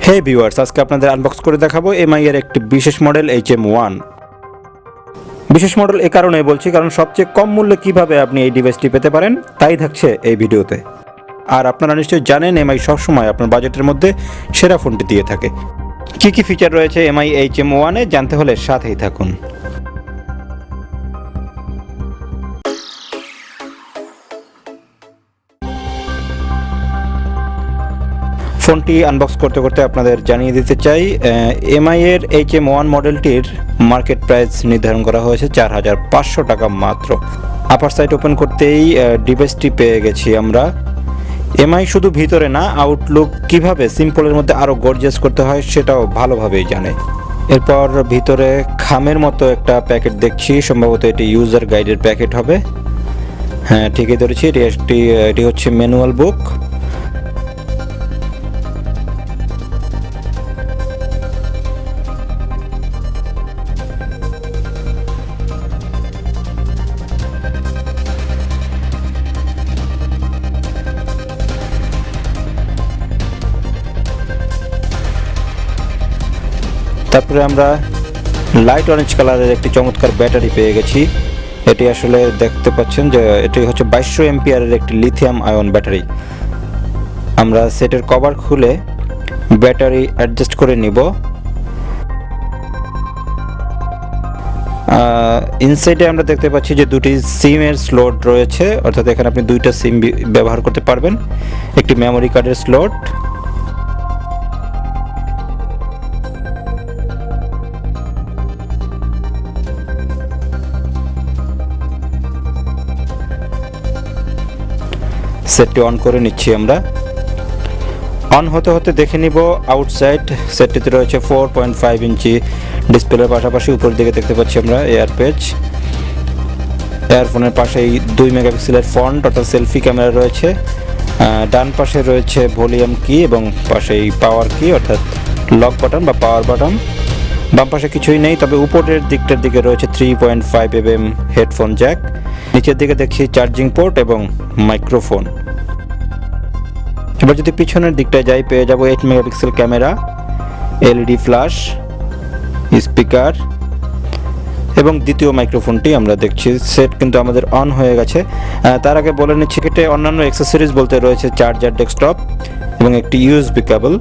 হে viewers, আজকে আপনাদের unbox করে দেখাবো এমআই এর একটি বিশেষ মডেল HM1। বিশেষ মডেল এ কারণে বলছি কারণ সবচেয়ে কম মূল্যে কিভাবে আপনি এই ডিভাইসটি পেতে পারেন তাই থাকছে এই ভিডিওতে। আর আপনারা নিশ্চয়ই জানেন এমআই সবসময় আপনার বাজেটের মধ্যে সেরা ফোনটি দিয়ে থাকে। কি কি ফিচার রয়েছে এমআই HM1 এ জানতে হলে সাথেই থাকুন। ফোনটি আনবক্স করতে করতে আপনাদের জানিয়ে দিতে চাই এমআই এর HM1 মডেলটির মার্কেট প্রাইস নির্ধারণ করা হয়েছে 4500 টাকা মাত্র। আপার সাইড ওপেন করতেই ডিভাইসটি পেয়ে গেছি আমরা। এমআই শুধু ভিতরে না, আউটলুক কিভাবে সিম্পলের মধ্যে আরও গর্জিয়াস করতে হয় সেটাও ভালোভাবেই জানে। এরপর ভিতরে খামের মতো একটা প্যাকেট দেখছি, সম্ভবত এটি ইউজার গাইডের প্যাকেট হবে। হ্যাঁ, ঠিকই ধরেছি, এটি হচ্ছে ম্যানুয়াল বুক। তারপরে আমরা লাইট অরেঞ্জ কালারের একটি চমৎকার ব্যাটারি পেয়ে গেছি। এটি আসলে দেখতে পাচ্ছেন যে এটি হচ্ছে 2200 এমপিআরের একটি লিথিয়াম আয়ন ব্যাটারি। আমরা সেটের কভার খুলে ব্যাটারি অ্যাডজাস্ট করে নিব। ইনসাইডে আমরা দেখতে পাচ্ছি যে দুটি সিমের স্লট রয়েছে, অর্থাৎ এখানে আপনি দুইটা সিম ব্যবহার করতে পারবেন। একটি মেমোরি কার্ডের স্লট, সেটটি অন করে নিচ্ছি আমরা। অন হতে হতে দেখে নিব আউটসাইড। সেটটিতে রয়েছে 4.5 ইঞ্চি ডিসপ্লের পাশাপাশি উপরের দিকে দেখতে পাচ্ছি আমরা এয়ার পেজ। এয়ারফোনের পাশেই 2 মেগাপিক্সেলের ফ্রন্ট অর্থাৎ সেলফি ক্যামেরা রয়েছে। ডান পাশে রয়েছে ভলিউম কি এবং পাশেই পাওয়ার কি অর্থাৎ লক বাটন বা পাওয়ার বাটন। বাম পাশে কিছুই নেই, তবে উপরের দিকটার দিকে রয়েছে 3.5 mm হেডফোন জ্যাক। নিচের দিকে দেখছি চার্জিং পোর্ট এবং মাইক্রোফোন। এবার যদি পিছনের দিকটায় যাই, পেয়ে যাব 8 megapixel camera, LED flash, speaker এবং দ্বিতীয় মাইক্রোফোনটি আমরা দেখছি। সেট কিন্তু আমাদের অন হয়ে গেছে। তার আগে বলে নিচ্ছি এতে অন্যান্য অ্যাক্সেসরিজ বলতে রয়েছে চার্জার, ডেস্কটপ এবং একটি ইউএসবি কেবল।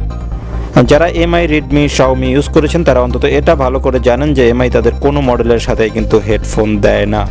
যারা এমআই, রেডমি, শাওমি ইউজ করেছেন তারা অন্তত এটা ভালো করে জানেন যে এমআই তাদের কোনো মডেলের সাথে কিন্তু হেডফোন দেয় না।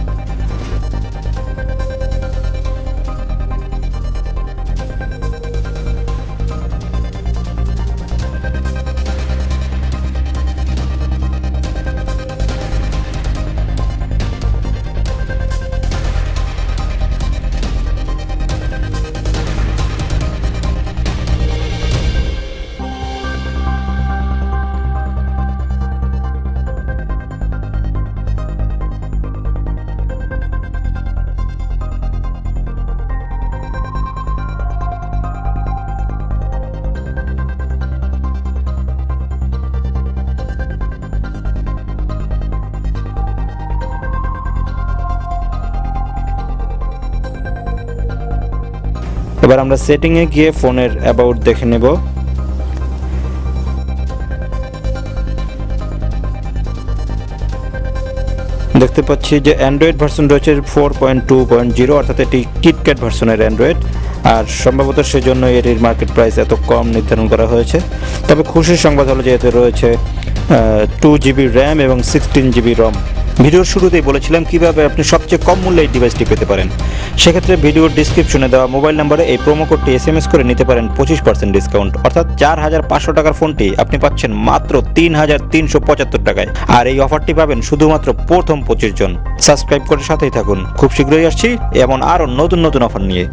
এবার আমরা সেটিংয়ে গিয়ে ফোনের অ্যাবাউট দেখে নেব। দেখতে পাচ্ছি যে অ্যান্ড্রয়েড ভার্সন রয়েছে 4.2.0 অর্থাৎ এটি কিটক্যাট ভার্সনের অ্যান্ড্রয়েড, আর সম্ভবত সেজন্য এটির মার্কেট প্রাইস এত কম নির্ধারণ করা হয়েছে। তবে খুশির সংবাদ হলো যে এতে রয়েছে 2GB র্যাম এবং 16GB রম। ভিডিওর শুরুতেই বলেছিলাম কিভাবে আপনি সবচেয়ে কম মূল্যে এই ডিভাইসটি পেতে পারেন। সেক্ষেত্রে ভিডিওর ডিসক্রিপশনে দেওয়া মোবাইল নম্বরে এই প্রোমো কোডটি SMS করে নিতে পারেন 25% ডিসকাউন্ট, অর্থাৎ 4500 টাকার ফোনটি আপনি পাচ্ছেন মাত্র 3375 টাকায়। আর এই অফারটি পাবেন শুধুমাত্র প্রথম 25 জন। সাবস্ক্রাইব করে সাথেই থাকুন, খুব শীঘ্রই আসছি এমন আরও নতুন নতুন অফার নিয়ে।